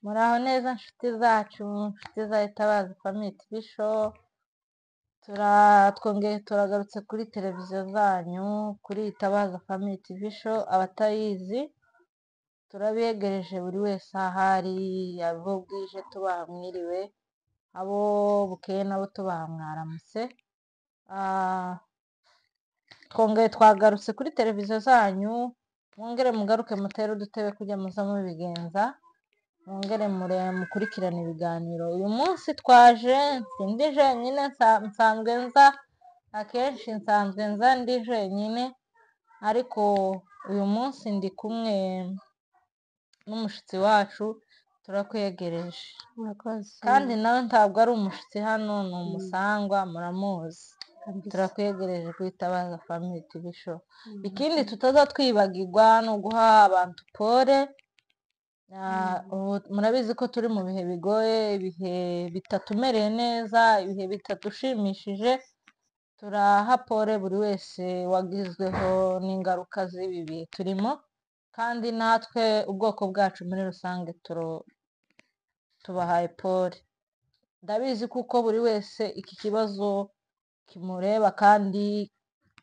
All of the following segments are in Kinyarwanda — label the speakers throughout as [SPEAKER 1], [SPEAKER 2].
[SPEAKER 1] Muraho neza nshuti zacu, nshuti za Itabaza Family TV Show, twongeye turagarutse kuri televiziyo zanyu, kuri Itabaza Family TV Show. Abatayizi turabegereje buri wese ahari, abo bwije tubaha mwiriwe, abo bukeye nabo tubaha mwaramutse. Twongeye twagarutse kuri televiziyo zanyu, mwongere mugaruke mutere udutebe kujya muza mubigenza, mwongere mukurikirane ibiganiro. Uyu munsi twaje sindi jenyine, nsanzwe nza akenshi, nsanzwe nza ndi jenyine, ariko uyu munsi ndi kumwe n'umushitsi wacu, turakwegereje. Kandi nawe ntabwo ari umushitsi hano, ni umusangwa, muramuzi. Turakwegereje ku Itabaza Family TV Show. Ikindi tutaza twibagirwa ni uguha abantu pole. Murabizi ko turi mu bihe bigoye, ibihe bitatumereye neza, ibihe bitatushimishije. Turaha pole buri wese wagizweho n'ingaruka z'ibi bihe turimo, kandi natwe ubwoko bwacu muri rusange tubahaye pole. Ndabizi kuko buri wese iki kibazo kimureba kandi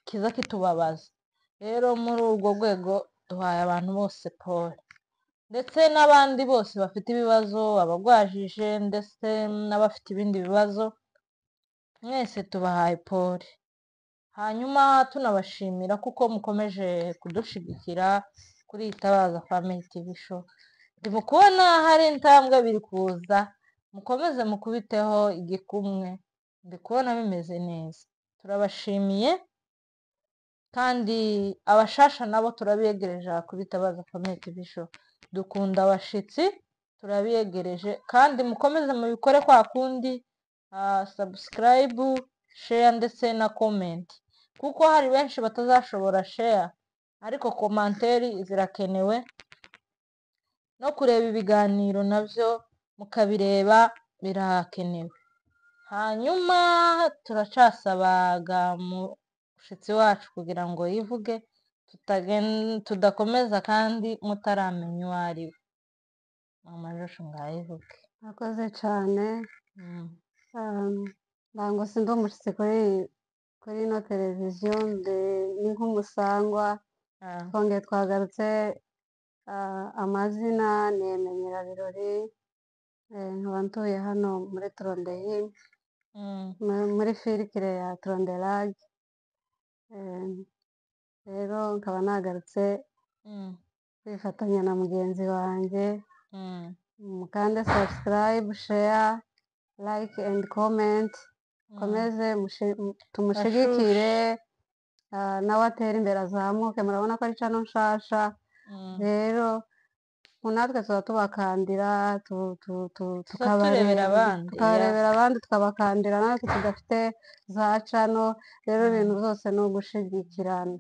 [SPEAKER 1] kiza kitubabaza. Rero muri urwo rwego duhaye abantu bose pole, ndetse n'abandi bose bafite ibibazo, abagwajije ndetse n'abafite ibindi bibazo, mwese tubahaye pole. Hanyuma tunabashimira kuko mukomeje kudushigikira kuri Itabaza Family TV Show. Ndimo kubona hari intambwe biri kuza, mukomeze mukubiteho igikumwe, ndi kubona bimeze neza. Turabashimiye, kandi abashasha nabo turabiyegereje kuri Itabaza Family TV Show. Dukunda abashitsi, turabiyegereje, kandi mukomeze mubikore kwa kundi, subscribe, share ndetse na comment, kuko hari benshi batazashobora share, ariko komanteri zirakenewe, no kureba ibiganiro nabyo mukabireba birakenewe. Hanyuma turacasabaga mushitsi wacu kugira ngo yivuge, tudakomeza kandi mutaramenya uwo ari we. Mama Joshua ngayivuge.
[SPEAKER 2] Murakoze cyane. Ntabwo sindi umushitsi kuri ino televiziyo, ni nk'umusangwa. Twongeye twagarutse. Amazina ni Nyirabirori, nkaba ntuye hano muri Trondheim, muri filikire ya Trondelag. Rero nkaba nagarutse kwifatanya na mugenzi wanjye. Mukande subscribe, share, like and comment. Komeze tumushigikire, nawe atere imbere, azamuke. Murabona ko ari cano nshasha. Rero natwe tuba tubakandira,
[SPEAKER 1] tukarebera
[SPEAKER 2] abandi, tukabakandira natwe tudafite za cano. Rero ibintu byose ni ugushigikirana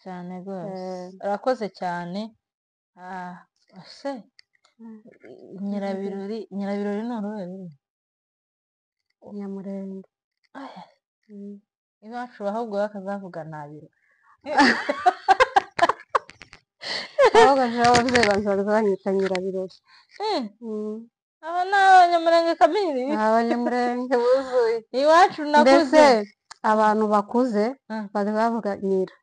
[SPEAKER 1] cyane rwose. Urakoze cyane. Nyirabirori ni uruhe rurimi?
[SPEAKER 2] Nyamurenge.
[SPEAKER 1] Iwacu ahubwo bakazavuga nabiro.
[SPEAKER 2] Ahubwo ababyeyi bazaza banyita Nyirabirori.
[SPEAKER 1] Aba ni abanyamurenge kamiri.
[SPEAKER 2] Abanyamurenge buzuye.
[SPEAKER 1] Iwacu nakuze.
[SPEAKER 2] Mbese abantu bakuze bari bavuga Nyira,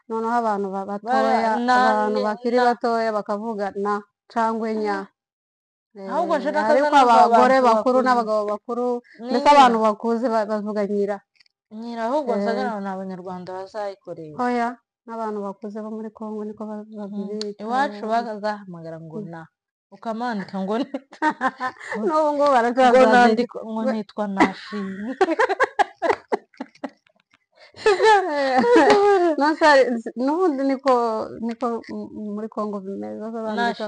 [SPEAKER 2] noneho abantu batoya, abantu bakiri batoya bakavuga na cyangwa nya. Ariko abagore bakuru n'abagabo bakuru, mbese abantu bakuze bavuga Nyira.
[SPEAKER 1] Nyira ahubwo nsaga ni abanyarwanda bazayikoresha.
[SPEAKER 2] Oya, n'abantu bakuze bo muri Kongo niko babita.
[SPEAKER 1] Iwacu bakazahamagara ngo na, ukamanika ngo
[SPEAKER 2] n'ubu ngubu baracyazandika
[SPEAKER 1] ngo nitwa Nashimwe.
[SPEAKER 2] N'ubundi niko muri Kongo bimeze, bandika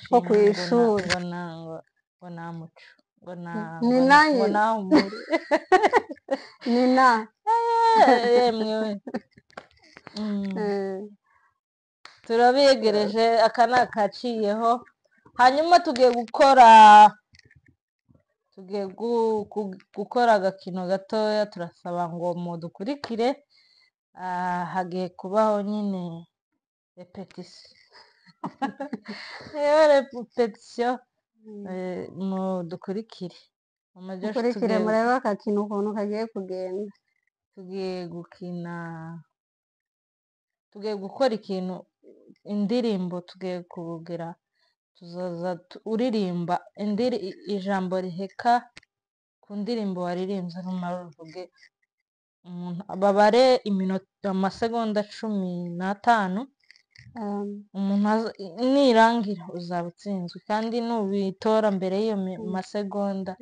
[SPEAKER 2] nko ku ishuri
[SPEAKER 1] ngo na muco, ngo
[SPEAKER 2] na
[SPEAKER 1] umuri,
[SPEAKER 2] ni na
[SPEAKER 1] yemwe. Turabegereje, aka ni akaciyeho. Hanyuma tugiye gukora agakino gatoya. Turasaba ngo mudukurikire, hagiye kubaho nyine repetisiyo. iyo repetition dukurikire
[SPEAKER 2] mukurikire murebe agakino ukuntu kagiye kugenda.
[SPEAKER 1] tugiye gukina, tugiye gukora ikintu, indirimbo tugiye kugira, tuzaza uririmba ijambo riheka ku ndirimbo waririmbye, rumara uvuge, babare amasegonda 15, umuntu nirangira uzaba utsinzwe, kandi nubitora mbere y'iyo masegonda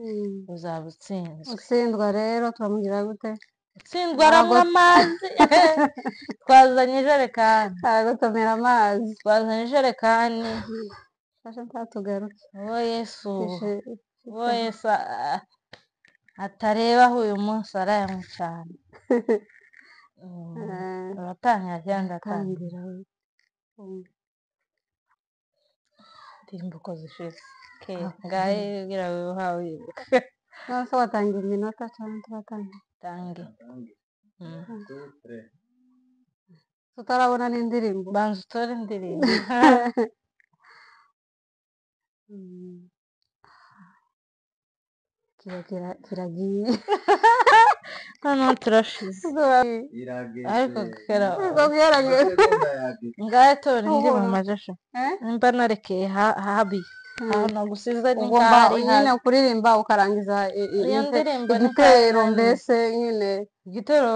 [SPEAKER 1] uzaba utsinzwe.
[SPEAKER 2] Utsindwa rero turamugira gute?
[SPEAKER 1] Utsindwa aranywa amazi. Twazanye ijerekani,
[SPEAKER 2] aragutomera amazi,
[SPEAKER 1] twazanye ijerekani.
[SPEAKER 2] fasha ntatugaruke.
[SPEAKER 1] Uwo Yesu atarebaho uyu munsi arayanywa cyane. Uratangira cyangwa ndatangira? Ndirimbo uko zishize ngahe ugira wihawe wibuka.
[SPEAKER 2] Nose watangira iminota cyangwa turatangira?
[SPEAKER 1] Tange.
[SPEAKER 2] Tutarabona n'indirimbo,
[SPEAKER 1] banza utore indirimbo.
[SPEAKER 2] kiragiye.
[SPEAKER 1] Noneho turashize ariko ngahe tora indi mu majasho, nimba narekeye habi aho nagusize
[SPEAKER 2] ugomba nyine kuririmba ukarangiza igitero, mbese nyine
[SPEAKER 1] igitero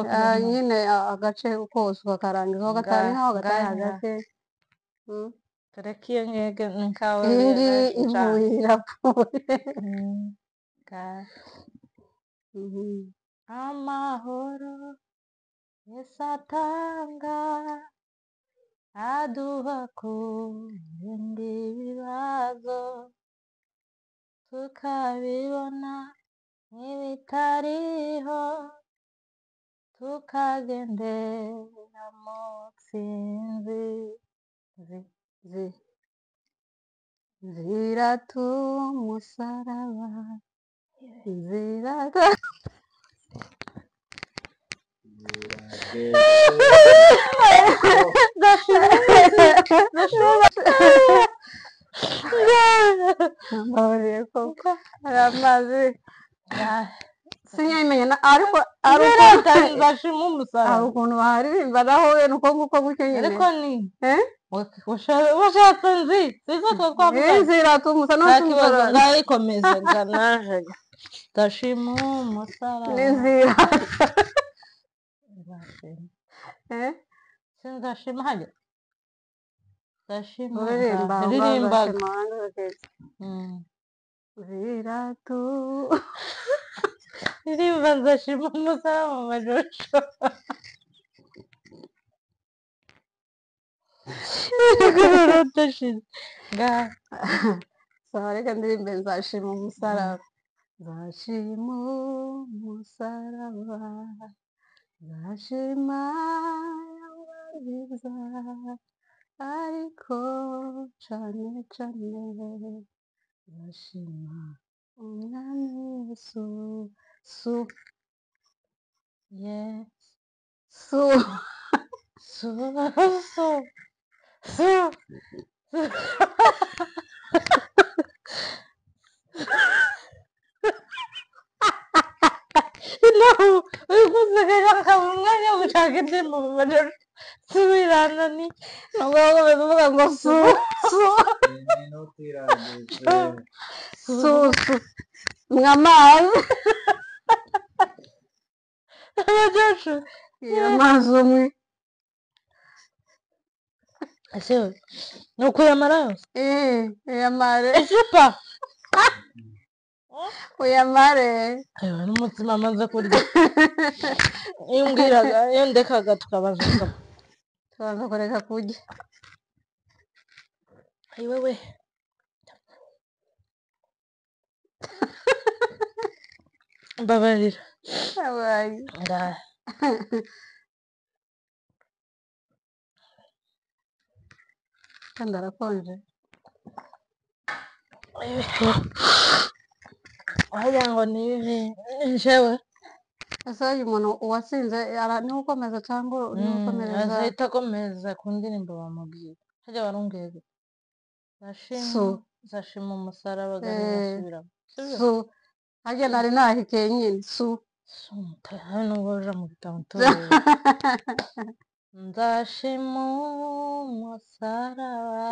[SPEAKER 2] nyine agace kose ukakarangiza, gataniho gatari hagati.
[SPEAKER 1] tureke iyo ngege nkawe
[SPEAKER 2] iyi ivuye irapfuye.
[SPEAKER 1] amahoro Yesu atanga aduha kurinda ibibazo, tukabibona nk'ibitariho, tukagendera mu tsinzi.
[SPEAKER 2] Ziratu umusaraba, ziratu hari amazi sinyamenya, ariko hari ukuntu baharirimba naho nuko nguko gutyo nyine,
[SPEAKER 1] ariko ni washatse nzi
[SPEAKER 2] ziratu
[SPEAKER 1] umusaraba ngayikomeza naje ndashima umusaraba
[SPEAKER 2] n'inzirata.
[SPEAKER 1] Sinzashima hajya ndashima
[SPEAKER 2] ririmba ziratu
[SPEAKER 1] ririmba nzashima umusaraba mu majosho.
[SPEAKER 2] reka ndirimbe nzashima umusaraba, nzashima umusaraba, nzashima yabagiza, ariko cane cane nzashima umwami Yesu.
[SPEAKER 1] umwanya wo gushaka indirimbo mu majoro subirana ni
[SPEAKER 2] nubwo bakomeza uvuga ngo mwamazi
[SPEAKER 1] amajosho
[SPEAKER 2] amazi umwe
[SPEAKER 1] ese ni ukuyamara yose
[SPEAKER 2] uyamare
[SPEAKER 1] icupa
[SPEAKER 2] uyamare
[SPEAKER 1] n'umutsima amaze kurya. iyo umbwiraga iyo ndekaga tukabanza
[SPEAKER 2] kureka kurya.
[SPEAKER 1] ayiwewe mbabarira
[SPEAKER 2] kandi arakonje
[SPEAKER 1] wagira ngo ni jewe.
[SPEAKER 2] ese uyu muntu uwatsinze niwe ukomeza cyangwa niwe ukomereza?
[SPEAKER 1] azahita akomeza ku ndirimbo bamubwira hajya barumbwira
[SPEAKER 2] su
[SPEAKER 1] zashima umusaraba gasubiramo
[SPEAKER 2] su harya nari nahikeye nyine su
[SPEAKER 1] nubwo uja mu bitabo nzashima umusaraba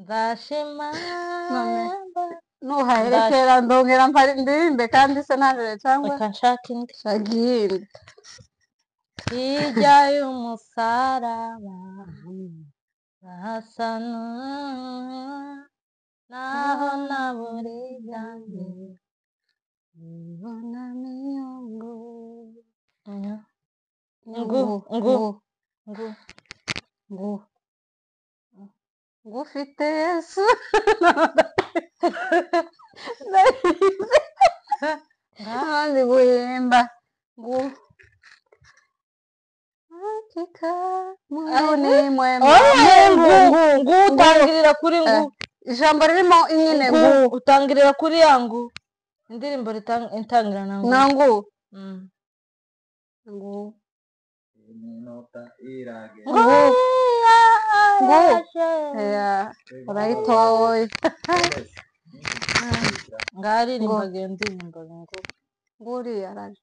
[SPEAKER 1] nzashima
[SPEAKER 2] nuhaherekera ndongera ndirimbe kandi se ntajere cyangwa
[SPEAKER 1] reka nshaka indi
[SPEAKER 2] shagindi
[SPEAKER 1] hirya y'umusaraba hasa naho naburi byanjye
[SPEAKER 2] mbona miyongo ngufite Yesu nandi guhimba
[SPEAKER 1] utangirira kuri
[SPEAKER 2] ijambo ririmo nyine
[SPEAKER 1] utangirira kuri ya indirimbo itangira na
[SPEAKER 2] urayitoye
[SPEAKER 1] ngaririmba ndirimba
[SPEAKER 2] nguriya araje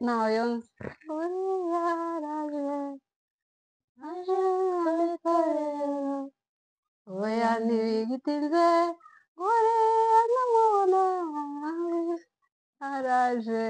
[SPEAKER 2] nayo nzi nguriya araje oya ntibigitinze nguriya namubona araje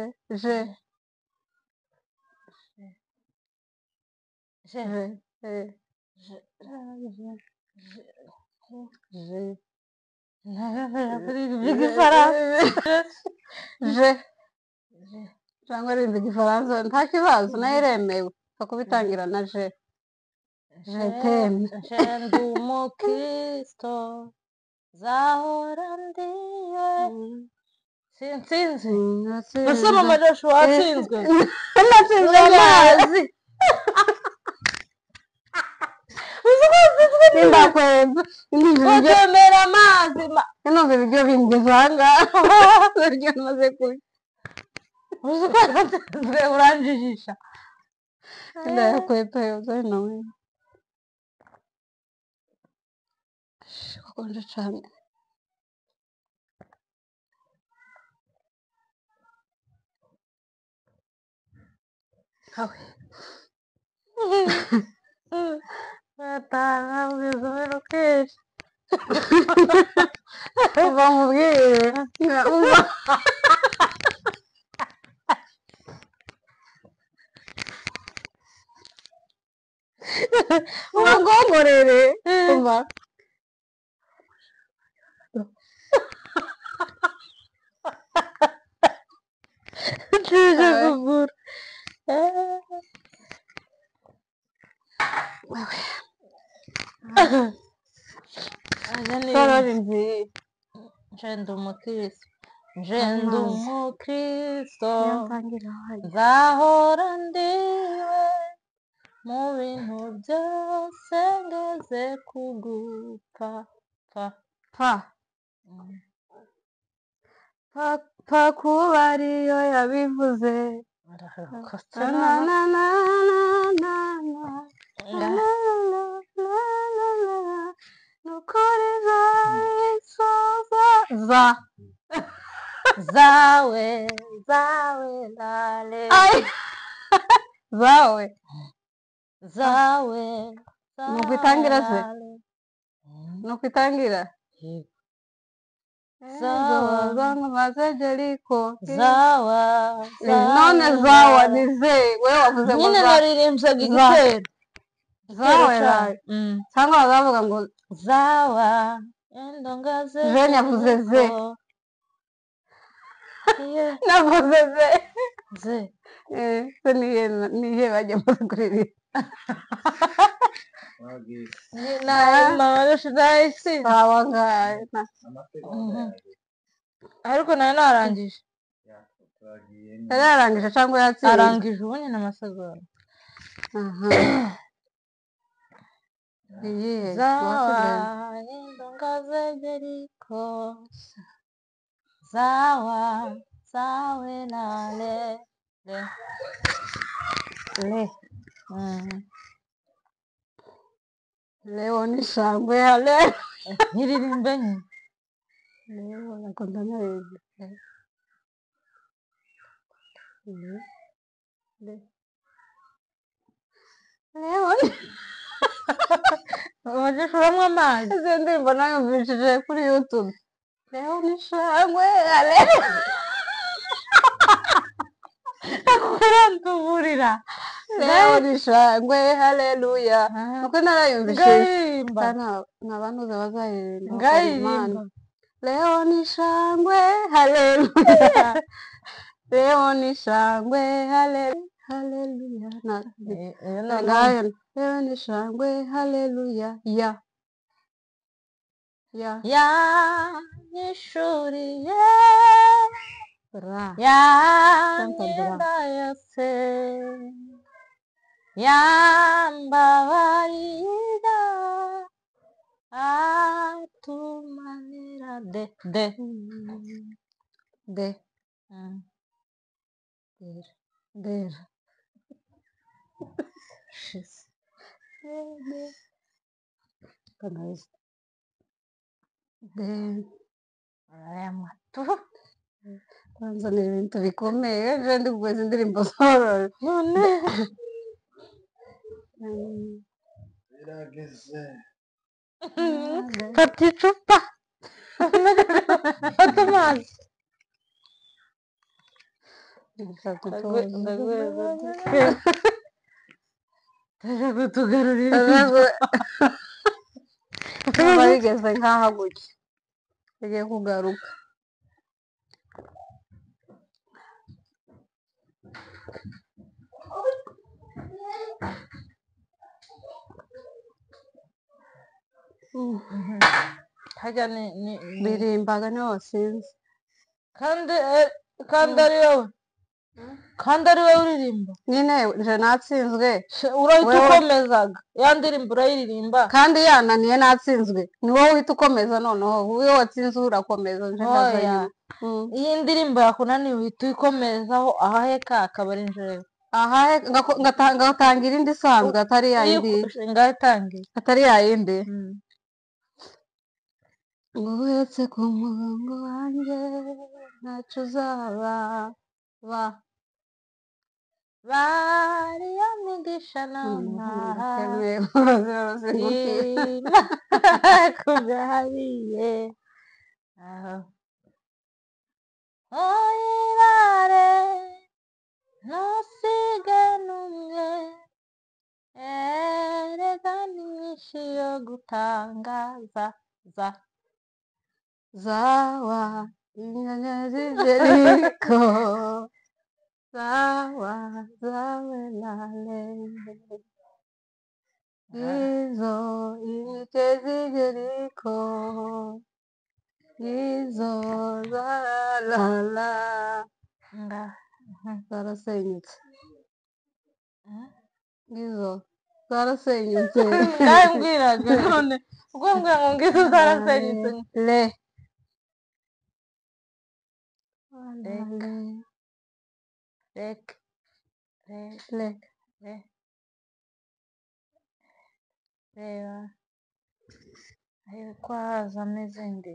[SPEAKER 2] cyangwa rimba igifaransa nta kibazo nayo iremewe upfa kubitangira na je teme
[SPEAKER 1] ndi umukristo zahora ndiwe sinsinze ese mama Joshua watsinzwe
[SPEAKER 2] natsinze amazi ndakweza
[SPEAKER 1] utemera amazi
[SPEAKER 2] numva ibiryo bingeze ahangaha ibiryo maze kurya
[SPEAKER 1] uzi ko natsinzwe uranjijisha
[SPEAKER 2] ndayakwepa yoza nawe hakonje cyane
[SPEAKER 1] batangabwizomero kenshi
[SPEAKER 2] uva mubwire ubagomorere uva
[SPEAKER 1] tuje kugura Njendo umukristo nzahora ndiwe mu bintu byose ngeze kugupfa
[SPEAKER 2] pfa kuba ariyo yabivuze nukuri zabisoza
[SPEAKER 1] zawe lale zawe
[SPEAKER 2] nukwitangira se nukwitangira
[SPEAKER 1] zawa
[SPEAKER 2] maze Jeriko
[SPEAKER 1] zawa
[SPEAKER 2] none zawa ni ze wewe wavuze ngo
[SPEAKER 1] nyine naririmbyaga igitero
[SPEAKER 2] zawe cyangwa bazavuga ngo
[SPEAKER 1] zawa endongaze
[SPEAKER 2] Jane yavuze ze navuze ze se nihe bajya muze kuririmba
[SPEAKER 1] ariko nayo narangije
[SPEAKER 2] yari yarangije cyangwa yatsinze
[SPEAKER 1] arangije ubu nyine amasegonda zawa endongaze Jeriko zawe lale le
[SPEAKER 2] leo ni shangwe haleluya
[SPEAKER 1] nkiririmbe nyine
[SPEAKER 2] leo nakunda neza leo
[SPEAKER 1] ujye ushoramo amazi
[SPEAKER 2] izi ndirimbo nayumvishije kuri YouTube leo ni shangwe haleluya
[SPEAKER 1] kurantuvurira
[SPEAKER 2] leo ni shangwe haleluya nuko narayumvishije
[SPEAKER 1] ngaririmba
[SPEAKER 2] nta banuze bazaririmba
[SPEAKER 1] ngaririmba
[SPEAKER 2] leo ni shangwe haleluya leo ni shangwe haleluya leo ni shangwe haleluya
[SPEAKER 1] yanyishuriye
[SPEAKER 2] Santa
[SPEAKER 1] yamyenda yose yambabarira atumanira de
[SPEAKER 2] Tanzania ibintu bikomeye ejo ndi kuguza indirimbo zorora
[SPEAKER 1] none fata icupa fata amazi ndaje kutugarurira
[SPEAKER 2] niba bigeze nk'aho gutya bigiye kugaruka
[SPEAKER 1] hajya
[SPEAKER 2] birimbaga niho wasinze
[SPEAKER 1] kandi ari wowe uririmba
[SPEAKER 2] nyine nje natsinzwe
[SPEAKER 1] urahita ukomezaga ya ndirimbo urayiririmba
[SPEAKER 2] kandi yananiye natsinzwe ni wowe uhita ukomeza noneho wowe watsinze urakomeza nje
[SPEAKER 1] oya iyi ndirimbo yakunaniye uhita uyikomezaho ahaheka akaba ari njyewe
[SPEAKER 2] ahahe ngatangira indi isanzwe atari yayindi atari yayindi nguhetse ku mugongo wanjye ntacyo uzaba
[SPEAKER 1] bariya migisha n'amara kugahariye oyirare ntusige n'umwe erega ni nyinshi yo gutangaza
[SPEAKER 2] zawa inyenyeri zeriko zawa zawe lale izo inyikezi zeriko izo zaralala zarasenyutse izo zarasenyutse
[SPEAKER 1] ndabwiraga none ubwo mbwa ngo ngizo zarasenyutse
[SPEAKER 2] le
[SPEAKER 1] reba ko hazamo izindi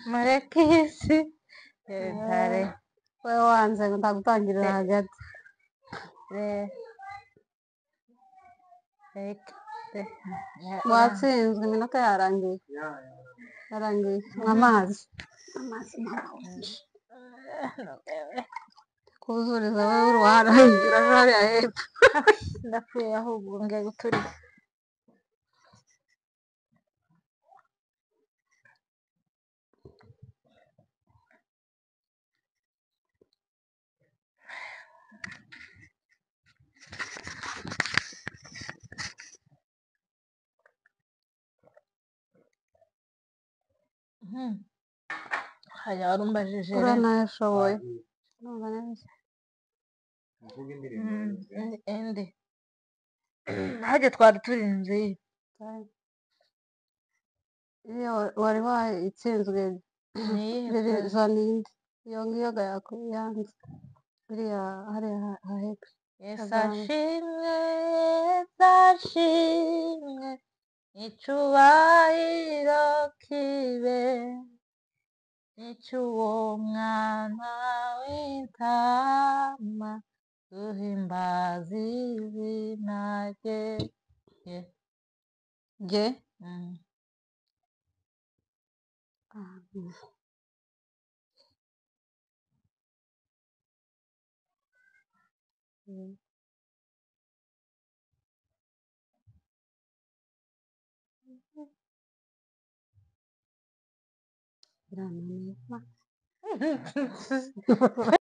[SPEAKER 1] mureke isi
[SPEAKER 2] wowe wanze ndagutangirira hagati watsinzwe iminota yarangiye amazi kuzuriza wowe uruhara hariya hepfo
[SPEAKER 1] ndapfuye ahubwo ngiye guturika hajya warumbajije
[SPEAKER 2] uranayashoboye
[SPEAKER 1] ende hajya twari turinze
[SPEAKER 2] iyo wari wayitsinzwe za ninde iyo ngiyo yanze iriya hariya hahepfo
[SPEAKER 1] Yesu
[SPEAKER 2] Kagame.
[SPEAKER 1] ashimwe, Yesu ashimwe, icyubahiro kibe icy'uwo mwana w'intama, duhimbaza izina rye. Rye?
[SPEAKER 2] Birananiye.